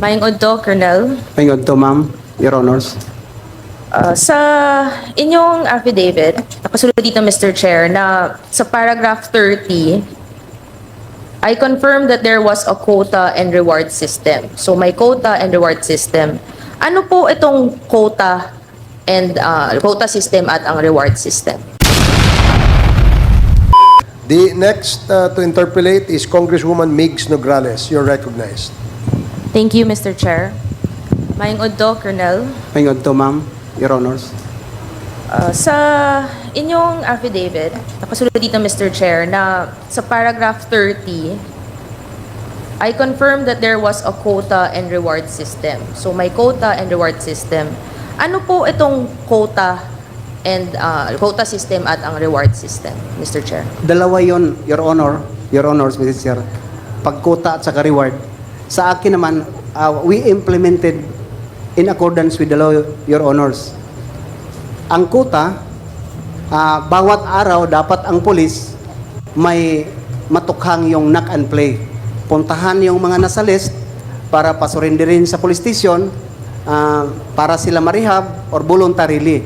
Maayong adto, Colonel. Thank to ma'am, Your Honors. Sa inyong affidavit, nakasulod dito, Mr. Chair, na sa paragraph 30, I confirm that there was a quota and reward system. So may quota and reward system. Ano po itong quota and quota system at ang reward system? The next to interpolate is Congresswoman Migs Nograles. You're recognized. Thank you, Mr. Chair. Maayong adto, Colonel. Thank to ma'am, Your Honors. Sa inyong affidavit, nakasulod dito, Mr. Chair, na sa paragraph 30, I confirm that there was a quota and reward system. So may quota and reward system. Ano po itong quota and quota system at ang reward system, Mr. Chair? Dalawa yon, Your Honor, Your Honors, Mr. Chair. Pagkota at saka reward. Sa akin naman, we implemented in accordance with the law, Your Honors. Ang quota, bawat araw dapat ang pulis may matukhang yung knock and play. Puntahan yung mga nasa list para pasurindirin sa police station para sila marehab or voluntarily.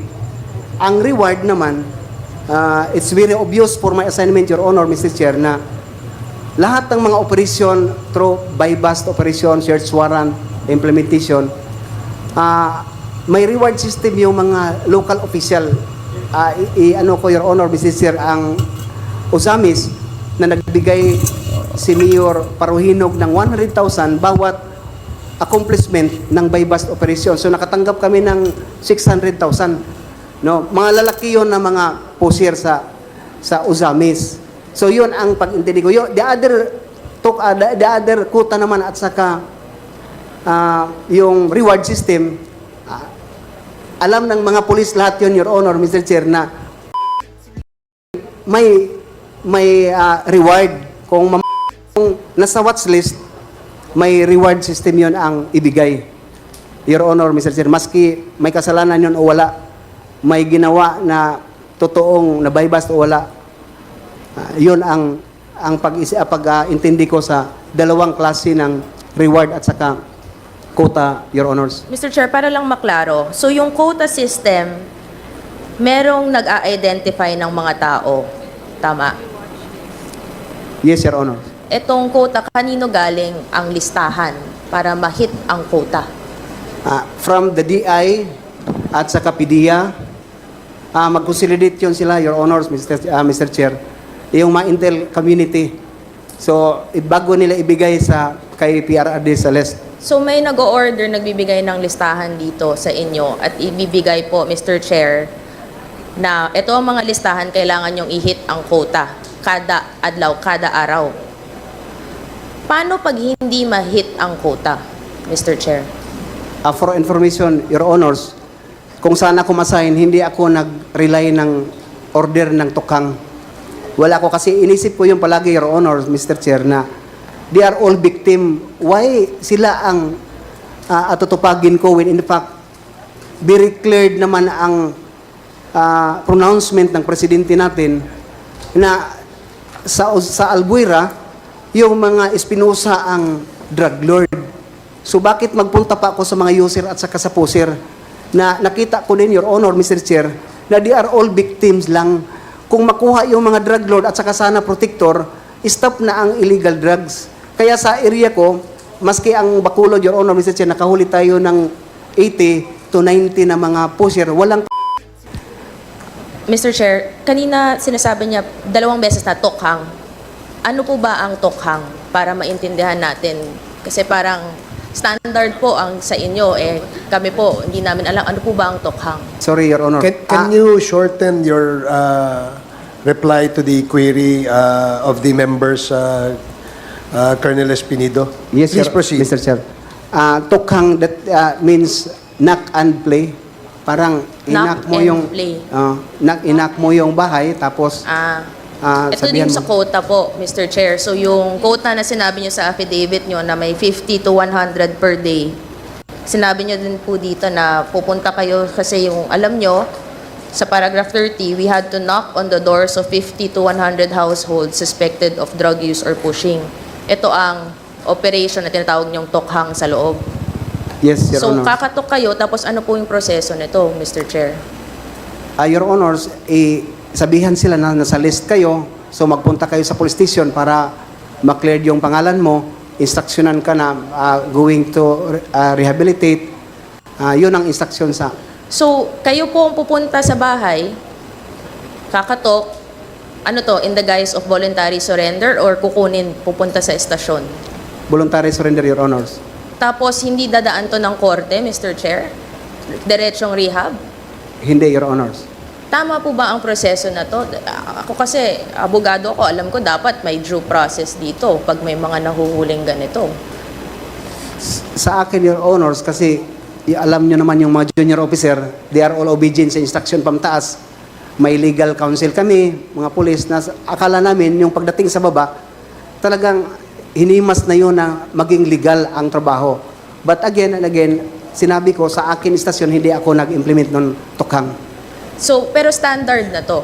Ang reward naman, it's very obvious for my assignment, Your Honor, Mr. Chair, na lahat ng mga operasyon through buy-bust operation, search warrant, implementation, may reward system yung mga local official. Ano ko, Your Honor, Mr. Chair, ang Usamis na nagbigay si Mayor Paruhinog ng 100,000 bawat accomplishment ng buy-bust operation. So nakatanggap kami ng 600,000. No, mga lalaki yon na mga pusher sa Usamis. So yun ang pag-intindi ko. The other quota naman at saka yung reward system, alam ng mga pulis lahat yun, Your Honor, Mr. Chair, na may reward. Kung nasa watch list, may reward system yun ang ibigay. Your Honor, Mr. Chair, maski may kasalanan yun o wala, may ginawa na totoong na buy-bust o wala, yun ang pag-intindi ko sa dalawang klase ng reward at saka quota, Your Honors. Mr. Chair, para lang maklaro, so yung quota system, merong nag-a-identify ng mga tao. Tama? Yes, Your Honor. Etong quota, kanino galing ang listahan para ma-hit ang quota? From the DI at saka PDEA, mag-consolidate yun sila, Your Honors, Mr. Chair, yung mga intel community. So, bago nila ibigay kay PRRD sa list. So may nag-o-order, nagbibigay ng listahan dito sa inyo at ibibigay po, Mr. Chair, na ito ang mga listahan kailangan nyong i-hit ang quota kada adlaw, kada araw. Paano pag hindi ma-hit ang quota, Mr. Chair? For information, Your Honors, kung saan ako masign, hindi ako nag-rely ng order ng tukang. Wala ko kasi inisip ko yung palagi, Your Honors, Mr. Chair, na they are all victim. Why sila ang atutupagin ko when in fact very clear naman ang pronouncement ng presidente natin na sa Albuera yung mga Espinosa ang drug lord. So bakit magpunta pa ako sa mga user at saka sa pusher na nakita ko din, Your Honor, Mr. Chair, na they are all victims lang. Kung makuha yung mga drug lord at saka sana protector, stop na ang illegal drugs. Kaya sa area ko, maski ang Bacolod, Your Honor, Mr. Chair, nakahuli tayo ng 80 to 90 na mga pusher. Walang Mr. Chair, kanina sinasabi niya 2 beses na tokhang. Ano po ba ang tokhang para maintindihan natin? Kasi parang standard po ang sa inyo, kami po, hindi namin alam ano po ba ang tokhang. Sorry, Your Honor. Can you shorten your reply to the query of the members, Colonel Espinido? Yes, Please sir, proceed. Mr. Chair. Tokhang, that means knock and play. Parang inak mo and yung play. inak mo yung bahay tapos Ito din sa quota po, Mr. Chair. So yung quota na sinabi niyo sa affidavit niyo na may 50 to 100 per day, sinabi niyo din po dito na pupunta kayo kasi yung alam niyo, sa paragraph 30, we had to knock on the doors of 50 to 100 households suspected of drug use or pushing. Ito ang operation na tinatawag niyong tokhang sa loob. Yes, Your So, Honors. kakatok kayo, tapos ano po yung proseso nito, Mr. Chair? Your Honors, sabihan sila na nasa list kayo, so magpunta kayo sa police station para ma-clear yung pangalan mo, instructionan ka na going to rehabilitate. Yun ang instruction sa... So, kayo po ang pupunta sa bahay, kakatok, ano to, in the guise of voluntary surrender or kukunin, pupunta sa estasyon? Voluntary surrender, Your Honors. Tapos, hindi dadaan to ng korte, Mr. Chair? Diretsong rehab? Hindi, Your Honors. Tama po ba ang proseso na to? Ako kasi, abogado ko, alam ko dapat may due process dito pag may mga nahuhuling ganito. Sa akin, Your Honors, kasi alam nyo naman yung mga junior officer, they are all obedient sa instruction pamtaas. May legal counsel kami, mga pulis, na akala namin yung pagdating sa baba, talagang hinimas na yun na maging legal ang trabaho. But again and again, sinabi ko sa akin istasyon, hindi ako nag-implement ng tukhang. So, pero standard na to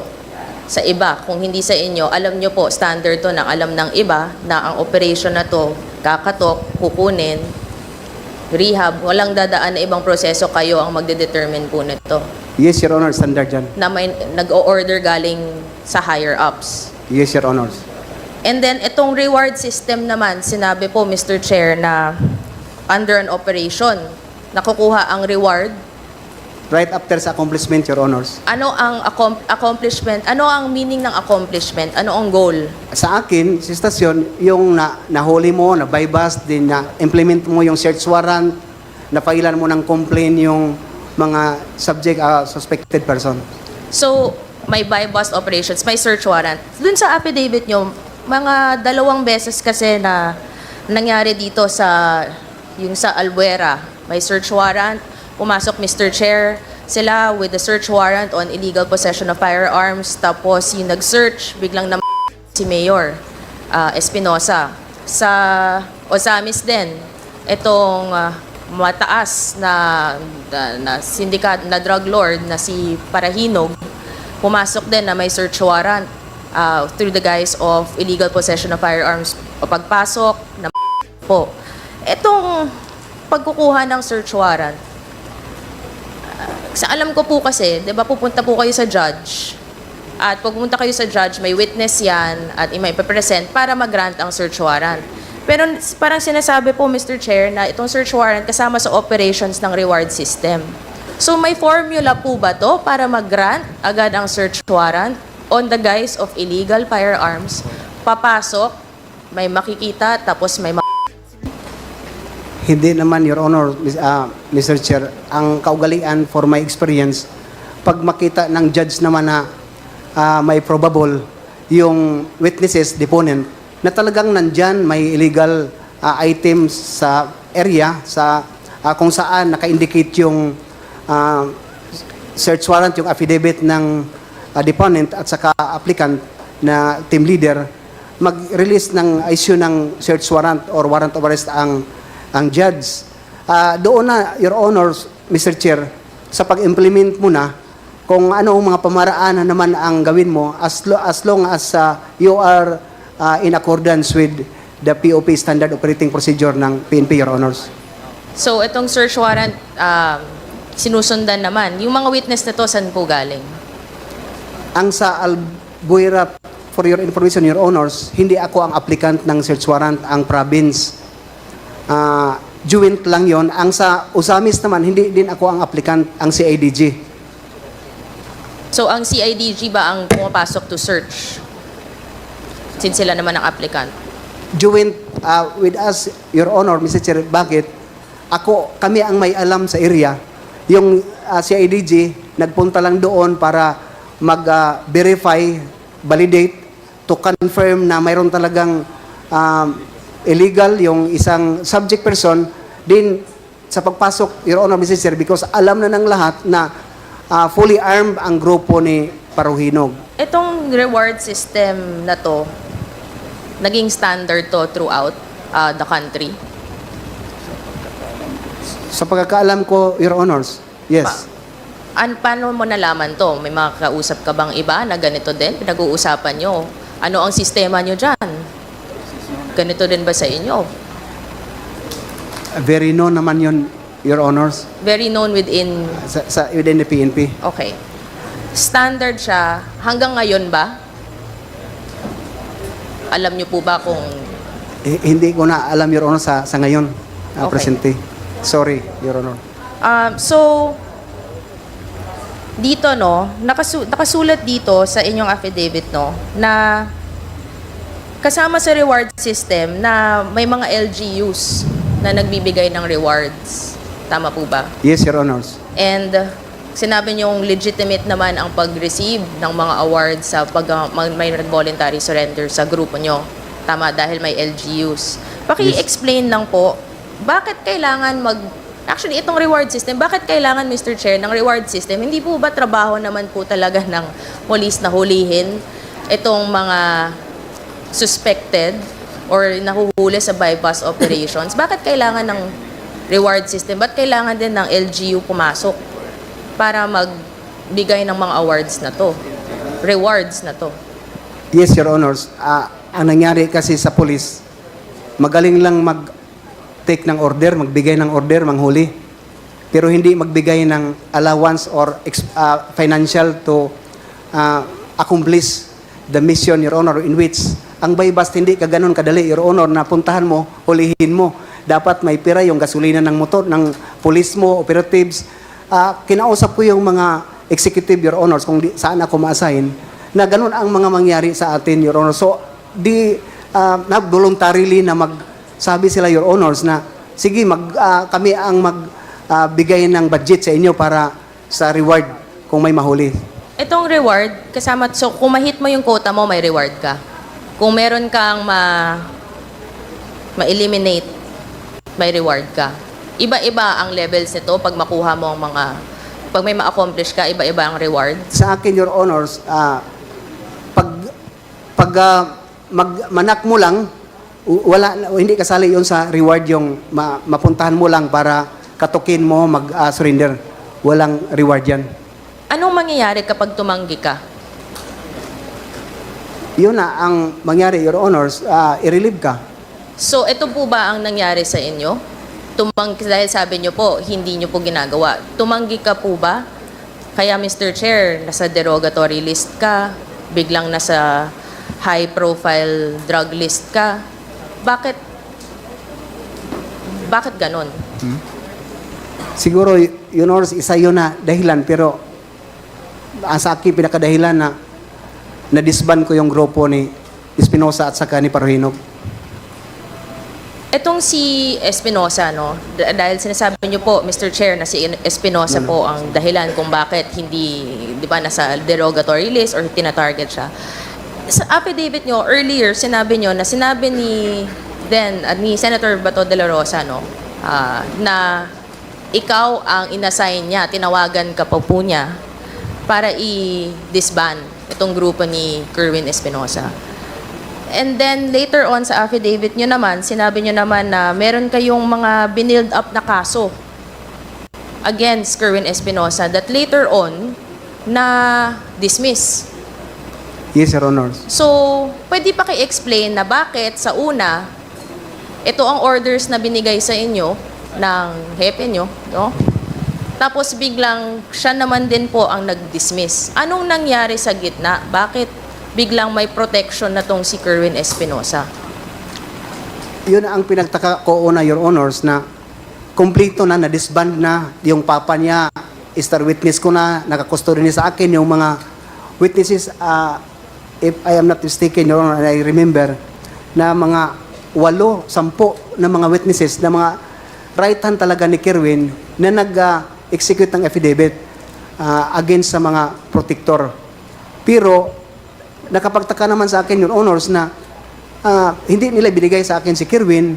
sa iba. Kung hindi sa inyo, alam nyo po, standard to ng alam ng iba na ang operation na to, kakatok, kukunin, rehab, walang dadaan na ibang proseso, kayo ang magdedetermine po nito. Yes, Your Honor, standard yan. Na may nag-o-order galing sa higher ups. Yes, Your Honors. And then, itong reward system naman, sinabi po, Mr. Chair, na under an operation, nakukuha ang reward. Right after sa accomplishment, Your Honors. Ano ang accomplishment? Ano ang meaning ng accomplishment? Ano ang goal? Sa akin, sa istasyon, yung nahuli mo, na-bypass, din na-implement mo yung search warrant, na-filean mo ng complaint yung mga subject, suspected person. So, may buy-bust operations, may search warrant. Dun sa affidavit nyo, mga 2 beses kasi na nangyari dito yung sa Albuera. May search warrant, pumasok Mr. Chair, sila with the search warrant on illegal possession of firearms, tapos yung nag-search, biglang na si Mayor Espinosa. Sa Ozamis din, itong mataas na syndicat, na drug lord na si Parahinog, pumasok din na may search warrant through the guise of illegal possession of firearms. O pagpasok na po. Itong pagkukuha ng search warrant, sa alam ko po kasi, di ba pupunta po kayo sa judge, at pag pumunta kayo sa judge, may witness yan at may ipapresent para mag-grant ang search warrant. Pero parang sinasabi po, Mr. Chair, na itong search warrant kasama sa operations ng reward system. So may formula po ba to para mag-grant agad ang search warrant on the guise of illegal firearms? Papasok, may makikita, tapos may Hindi naman, Your Honor, Mr. Chair, ang kaugalian for my experience, pag makita ng judge naman na may probable yung witnesses, deponent, na talagang nandyan may illegal items sa area, sa kung saan naka-indicate yung search warrant, yung affidavit ng deponent at saka applicant na team leader, mag-release ng issue ng search warrant or warrant of arrest ang judge. Doon na, Your Honors, Mr. Chair, sa pag-implement mo na, kung ano ang mga pamaraan na naman ang gawin mo, as long as you are in accordance with the POP Standard Operating Procedure ng PNP, Your Honors. So, itong search warrant, sinusundan naman. Yung mga witness na to, saan po galing? Ang sa Albuera, for your information, Your Honors, hindi ako ang applicant ng search warrant, ang province. Joint lang yon. Ang sa Ozamis naman, hindi din ako ang applicant, ang CIDG. So, ang CIDG ba ang pumapasok to search? Since sila naman ang applicant. Joint with us, Your Honor, Mr. Chair, bakit? Kami ang may alam sa area. Yung CIDG, nagpunta lang doon para mag-verify, validate, to confirm na mayroon talagang illegal yung isang subject person. Din sa pagpasok, Your Honor, Mr. Chair, because alam na ng lahat na fully armed ang grupo ni Parahinog. Itong reward system na to, naging standard to throughout the country? Sa pagkakaalam ko, Your Honors, yes. Paano mo nalaman to? May mga kausap ka bang iba na ganito din? Pinag-uusapan nyo. Ano ang sistema nyo dyan? Ganito din ba sa inyo? Very known naman yun, Your Honors, Very known within... within the PNP. Okay. Standard siya hanggang ngayon ba? Alam niyo po ba kung... Hindi ko na alam, Your Honor, sa ngayon, Okay. presente. Sorry, Your Honor. So, dito, no, nakasulat dito sa inyong affidavit, no, na kasama sa reward system na may mga LGUs na nagbibigay ng rewards. Tama po ba? Yes, Your Honors. And sinabi niyong legitimate naman ang pag-receive ng mga awards sa may voluntary surrender sa grupo nyo. Tama, dahil may LGUs. Paki-explain lang po, bakit kailangan Actually, itong reward system, bakit kailangan, Mr. Chair, ng reward system? Hindi po ba trabaho naman po talaga ng police na hulihin itong mga suspected or nahuhuli sa bypass operations? Bakit kailangan ng reward system? Ba't kailangan din ng LGU pumasok para magbigay ng mga awards na to? Rewards na to? Yes, Your Honors. Ang nangyari kasi sa police, magaling lang take ng order, magbigay ng order, manghuli. Pero hindi magbigay ng allowance or financial to accomplish the mission, Your Honor, in which ang bypass hindi ka ganun kadali, Your Honor, na puntahan mo, hulihin mo. Dapat may pira yung gasolina ng motor, ng police mo, operatives. Kinausap ko yung mga executive, Your Honors, kung saan ako ma-assign, na ganun ang mga mangyari sa atin, Your Honor. So, voluntarily na sabi sila, Your Honors, na sige, kami ang magbigay ng budget sa inyo para sa reward kung may mahuli. Itong reward, kasama, so kung ma-hit mo yung quota mo, may reward ka. Kung meron kang ma-eliminate, may reward ka. Iba-iba ang levels nito pag makuha mo ang pag may ma-accomplish ka, iba-iba ang reward. Sa akin, Your Honors, manak mo lang, hindi kasali yun sa reward yung mapuntahan mo lang para katukin mo, mag-surrender. Walang reward yan. Anong mangyayari kapag tumanggi ka? Yun na ang mangyari, Your Honors, i-relieve ka. So, ito po ba ang nangyari sa inyo? Dahil sabi nyo po, hindi nyo po ginagawa. Tumanggi ka po ba? Kaya, Mr. Chair, nasa derogatory list ka, biglang nasa high-profile drug list ka. Bakit ganon? Siguro, Your Honors, isa yun na dahilan, pero sa akin, pinakadahilan na na-disband ko yung grupo ni Espinosa at saka ni Paruhinog. Etong si Espinosa, no? Dahil sinasabi niyo po, Mr. Chair, na si Espinosa po ang dahilan kung bakit hindi, di ba, nasa derogatory list or tinatarget siya. Sa affidavit niyo, earlier, sinabi niyo na sinabi ni Senator Bato de la Rosa, no? Na ikaw ang inassign niya, tinawagan ka pa po niya para i-disband itong grupo ni Kerwin Espinosa. And then later on sa affidavit nyo naman, sinabi nyo naman na meron kayong mga binild up na kaso against Kerwin Espinosa that later on na dismiss. Yes, Your Honors. So, pwede pa i-explain na bakit sa una, ito ang orders na binigay sa inyo ng hepe nyo, no? Tapos biglang siya naman din po ang nag-dismiss. Anong nangyari sa gitna? Bakit biglang may protection na tong si Kerwin Espinosa? Yun ang pinagtaka ko una, Your Honors, na kompleto na-disband na yung papa niya, star witness ko na, nakakustody niya sa akin yung mga witnesses, if I am not mistaken, Your Honor, and I remember, na mga 8, 10 na mga witnesses, na mga right hand talaga ni Kerwin, na nag-execute ng affidavit against sa mga protector. Pero, nakapagtaka naman sa akin, Your Honors, na hindi nila binigay sa akin si Kerwin.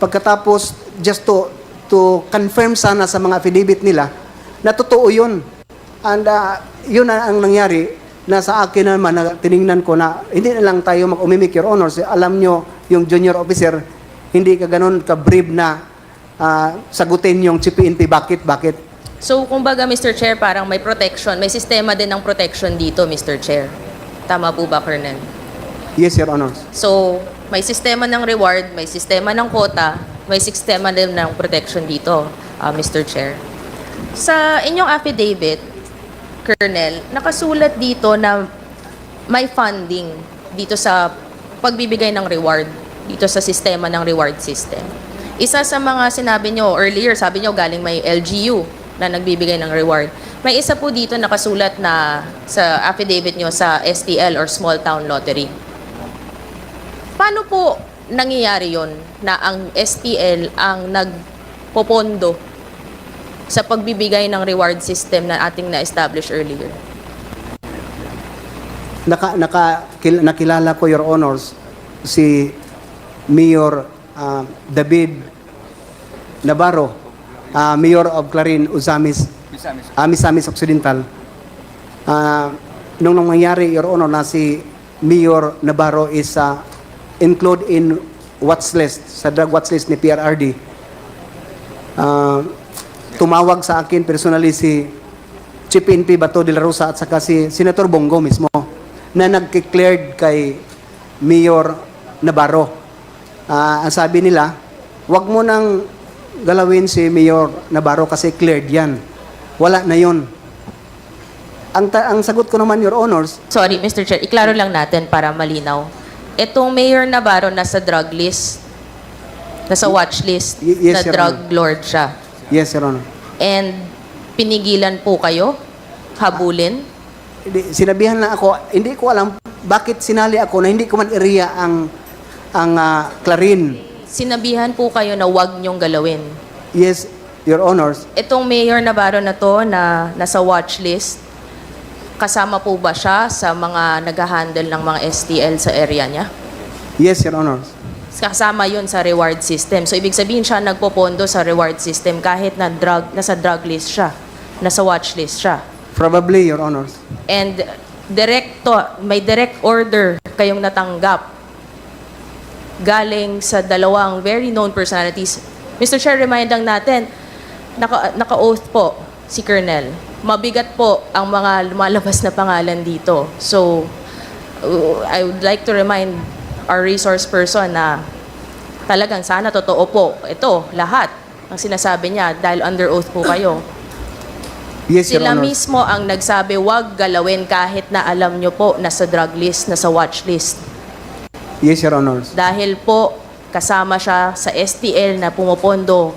Pagkatapos, just to confirm sana sa mga affidavit nila, na totoo yun. And yun ang nangyari, na sa akin naman, na tiningnan ko na, hindi na lang tayo mag-umimik, Your Honors. Alam nyo, yung junior officer, hindi ka ganun ka-brave na sagutin yung CPNP. Bakit? So, kumbaga, Mr. Chair, parang may protection, may sistema din ng protection dito, Mr. Chair. Tama po ba, Colonel? Yes, Your Honors. So, may sistema ng reward, may sistema ng quota, may sistema din ng protection dito. Mr. Chair. Sa inyong affidavit, Colonel, nakasulat dito na may funding dito sa pagbibigay ng reward, dito sa sistema ng reward system. Isa sa mga sinabi nyo earlier, sabi nyo galing may LGU na nagbibigay ng reward. May isa po dito nakasulat na sa affidavit nyo sa STL or Small Town Lottery. Paano po nangyayari yon na ang STL ang nagpopondo sa pagbibigay ng reward system na ating na-establish earlier? Nakilala ko, Your Honors, si Mayor David Navarro, Mayor of Clarin, Misamis Occidental. Nung nangyari, Your Honor, na si Mayor Navarro is included in watch list, sa drug watch list ni PRRD. Tumawag sa akin personally si Chief PNP Bato de la Rosa at saka si Senator Bongo mismo na nag-declared kay Mayor Navarro. Ang sabi nila, wag mo nang galawin si Mayor Navarro kasi cleared yan. Wala na yun. Ang sagot ko naman, Your Honors, Sorry, Mr. Chair, iklaro lang natin para malinaw. Itong Mayor Navarro nasa drug list, nasa watch list, Yes, na Your drug lord siya. yes, Your Honor. And pinigilan po kayo? Habulin? Sinabihan na ako, hindi ko alam bakit sinali ako na hindi ko man area ang Clarin. Sinabihan po kayo na wag niyong galawin. Yes, Your Honors. Itong Mayor Navarro na to na nasa watch list, kasama po ba siya sa mga nag-handle ng mga STL sa area niya? Yes, Your Honors. Kasama yun sa reward system. So, ibig sabihin siya nagpopondo sa reward system kahit na nasa drug list siya, nasa watch list siya. Probably, Your Honors. And may direct order kayong natanggap galing sa dalawang very known personalities. Mr. Chair, remind lang natin, naka-oath po si Colonel. Mabigat po ang mga lumalabas na pangalan dito. So, I would like to remind our resource person na talagang sana totoo po. Ito, lahat ang sinasabi niya dahil under oath po kayo. Yes, Your Sila Honors. mismo ang nagsabi, wag galawin kahit na alam nyo po nasa drug list, nasa watch list. Yes, Your Honors. Dahil po kasama siya sa STL na pumopondo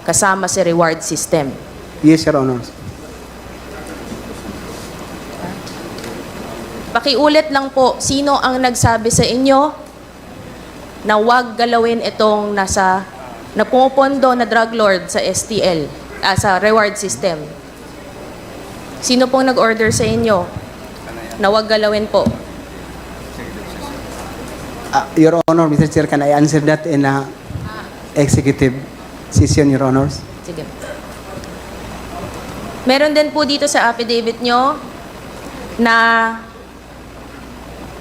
kasama sa reward system. Yes, Your Honors. Pakiulit lang po, sino ang nagsabi sa inyo na wag galawin itong na pumopondo na drug lord sa STL, sa reward system? Sino pong nag-order sa inyo na wag galawin po? Your Honor, Mr. Chair, can I answer that in a executive session, Your Honors? Sige. Meron din po dito sa affidavit nyo na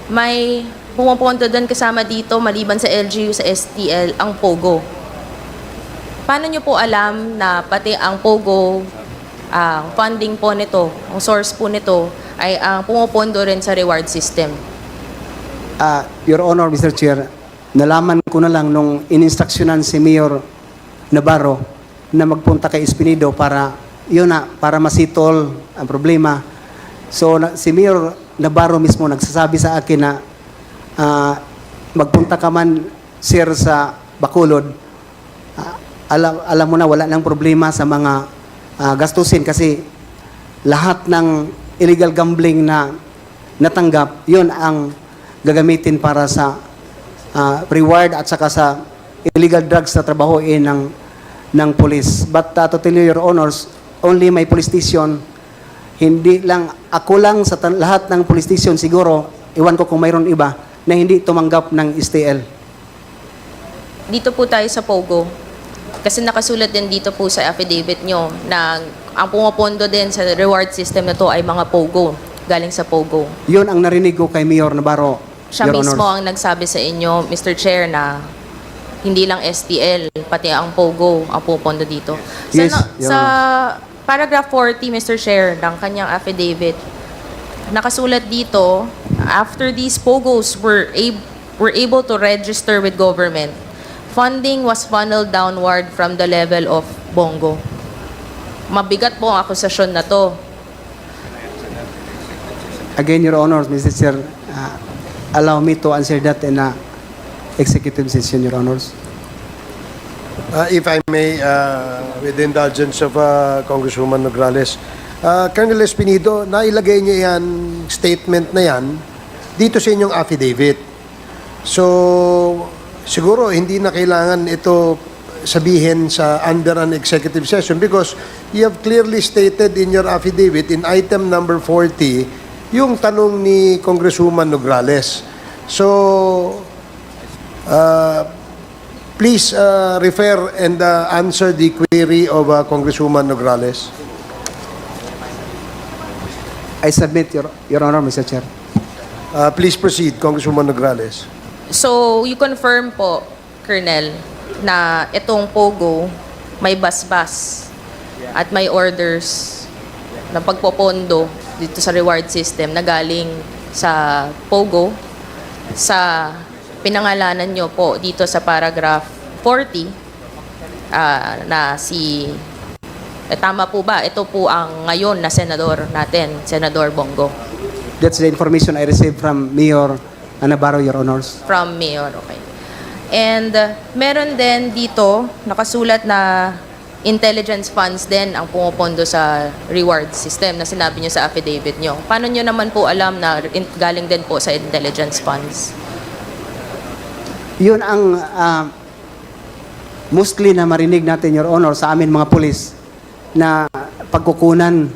may pumapunto doon kasama dito maliban sa LGU sa STL ang POGO. Paano nyo po alam na pati ang POGO, ang funding po nito, ang source po nito ay ang pumupondo rin sa reward system? Your Honor, Mr. Chair, nalaman ko na lang nung ininstruksyonan si Mayor Navarro na magpunta kay Espinido para masitol ang problema. So, si Mayor Navarro mismo nagsasabi sa akin na magpunta ka man, sir, sa Bacolod. Alam mo na, wala nang problema sa mga gastusin kasi lahat ng illegal gambling na natanggap, yun ang gagamitin para sa reward at saka sa illegal drugs na trabahoin ng police. But to tell you, Your Honors, only my police station, hindi lang, ako lang sa lahat ng police station siguro, iwan ko kung mayroon iba, na hindi tumanggap ng STL. Dito po tayo sa POGO. Kasi nakasulat din dito po sa affidavit nyo na ang pumapondo din sa reward system na to ay mga POGO, galing sa POGO. Yun ang narinig ko kay Mayor Navarro, Siya Your mismo Honors. ang nagsabi sa inyo, Mr. Chair, na hindi lang STL, pati ang POGO ang pupondo dito. Yes, Your Sa paragraph 40, Mr. Chair, ng kanyang affidavit, nakasulat dito, after these POGOs were able to register with government, funding was funneled downward from the level of Bongo. Mabigat po ang akusasyon na to. Again, Your Honor, Mr. Chair, allow me to answer that in a executive session, Your Honors. If I may, with the indulgence of Congresswoman Nograles, Colonel Espinido, nailagay niyo yan, statement na yan, dito sa inyong affidavit. So, siguro hindi na kailangan ito sabihin sa under an executive session because you have clearly stated in your affidavit in item number 40 yung tanong ni Congresswoman Nograles. So, please refer and answer the query of Congresswoman Nograles. I submit, Your Honor, Mr. Chair. Please proceed, Congresswoman Nograles. So, you confirm po, Colonel, na itong POGO may basbas at may orders na pagpopondo dito sa reward system na galing sa POGO sa pinangalanan nyo po dito sa paragraph 40 na si tama po ba? Ito po ang ngayon na senador natin, Senador Bongo. That's the information I received from Mayor Navarro, Your Honors. From Mayor, okay. And meron din dito nakasulat na intelligence funds din ang pumupondo sa reward system na sinabi nyo sa affidavit nyo. Paano nyo naman po alam na galing din po sa intelligence funds? Yun ang mostly na marinig natin, Your Honor, sa amin mga pulis na pagkukunan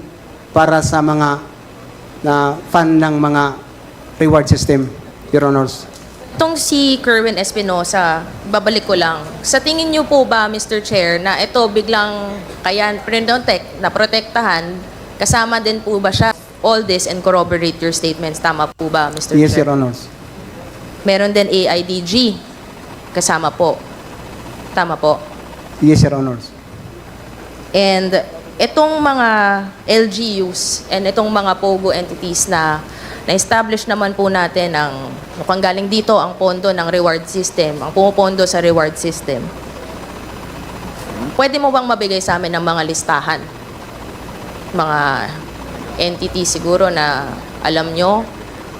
para sa mga fund ng mga reward system, Your Honors. Itong si Kerwin Espinosa, babalik ko lang. Sa tingin niyo po ba, Mr. Chair, na ito biglang kaya Prendontek na protektahan, kasama din po ba siya? All this and corroborate your statements. Tama po ba, Mr. Yes, Chair? Your Honors. Meron din AIDG. Kasama po. Tama po. Yes, Your Honors. And itong mga LGUs and itong mga POGO entities na na-establish naman po natin ang mukhang galing dito ang pondo ng reward system, ang pumupondo sa reward system. Pwede mo bang mabigay sa amin ng mga listahan? Mga entities siguro na alam nyo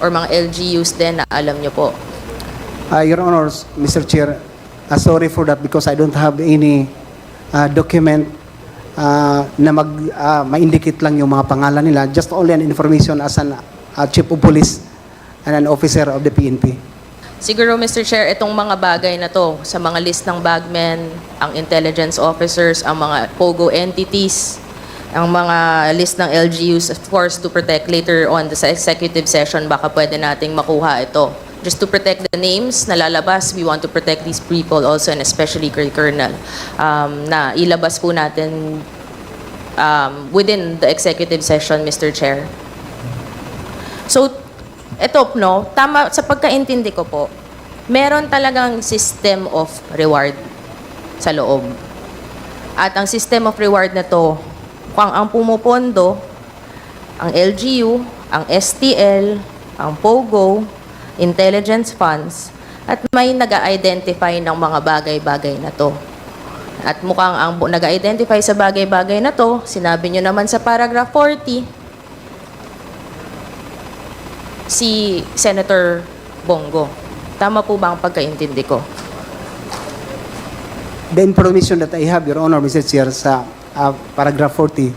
or mga LGUs din na alam nyo po? Your Honors, Mr. Chair, sorry for that because I don't have any document na ma-indicate lang yung mga pangalan nila. Just only an information as an Chief of Police and an officer of the PNP. Siguro, Mr. Chair, itong mga bagay na to sa mga list ng bagmen, ang intelligence officers, ang mga POGO entities, ang mga list ng LGUs, of course, to protect later on sa executive session, baka pwede nating makuha ito. Just to protect the names na lalabas, we want to protect these people also and especially Colonel, na ilabas po natin within the executive session, Mr. Chair. So, ito, no, tama, sa pagkaintindi ko po, meron talagang system of reward sa loob. At ang system of reward na to, kung ang pumupondo, ang LGU, ang STL, ang POGO, intelligence funds, at may nag-identify ng mga bagay-bagay na to. At mukhang ang nag-identify sa bagay-bagay na to, sinabi nyo naman sa paragraph 40, si Senator Bongo. Tama po ba ang pagkaintindi ko? The information that I have, Your Honor, Mr. Chair, sa paragraph 40,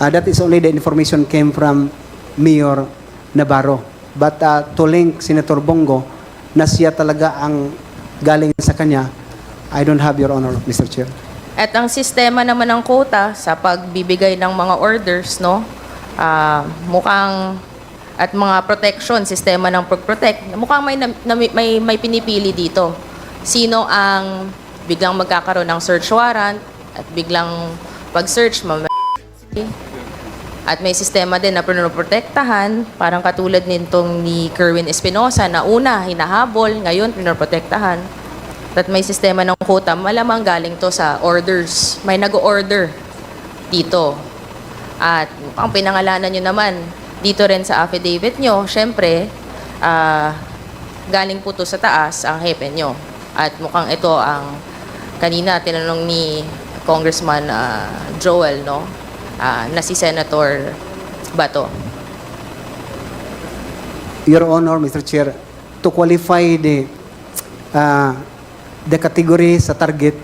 that is only the information came from Mayor Navarro. But to link Senator Bongo na siya talaga ang galing sa kanya, I don't have, Your Honor, Mr. Chair. At ang sistema naman ng quota sa pagbibigay ng mga orders, no? Mukhang at mga protection, sistema ng pag-protect, mukhang may pinipili dito. Sino ang biglang magkakaroon ng search warrant at biglang pag-search, at may sistema din na pinoprotektahan, parang katulad nitong ni Kerwin Espinosa na una, hinahabol, ngayon pinoprotektahan. At may sistema ng quota, malamang galing to sa orders. May nag-order dito. At ang pinangalanan nyo naman, dito rin sa affidavit nyo, syempre, galing po to sa taas ang hepe nyo. At mukhang ito ang kanina tinanong ni Congressman Joel, no? na si Senator Bato. Your Honor, Mr. Chair, to qualify the category sa target,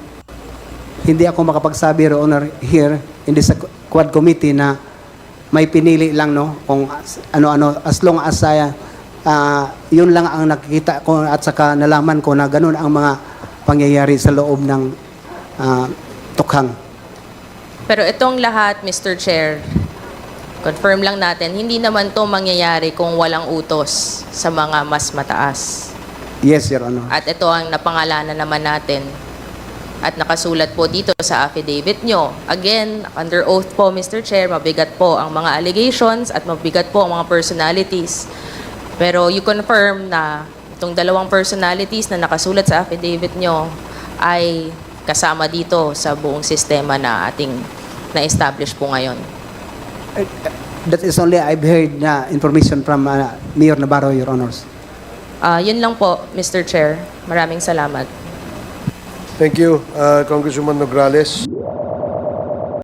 hindi ako makapagsabi, Your Honor, here in this Quad Committee na may pinili lang, no, kung ano-ano, as long as yun lang ang nakikita ko at saka nalaman ko na ganun ang mga pangyayari sa loob ng tukhang. Pero itong lahat, Mr. Chair, confirm lang natin, hindi naman to mangyayari kung walang utos sa mga mas mataas. Yes, Your Honor. At ito ang napangalanan naman natin at nakasulat po dito sa affidavit nyo. Again, under oath po, Mr. Chair, mabigat po ang mga allegations at mabigat po ang mga personalities. Pero you confirm na itong dalawang personalities na nakasulat sa affidavit nyo ay kasama dito sa buong sistema na ating na-establish po ngayon. That is only I've heard na information from Mayor Navarro, Your Honors. Yun lang po, Mr. Chair. Maraming salamat. Thank you, Congresswoman Nograles.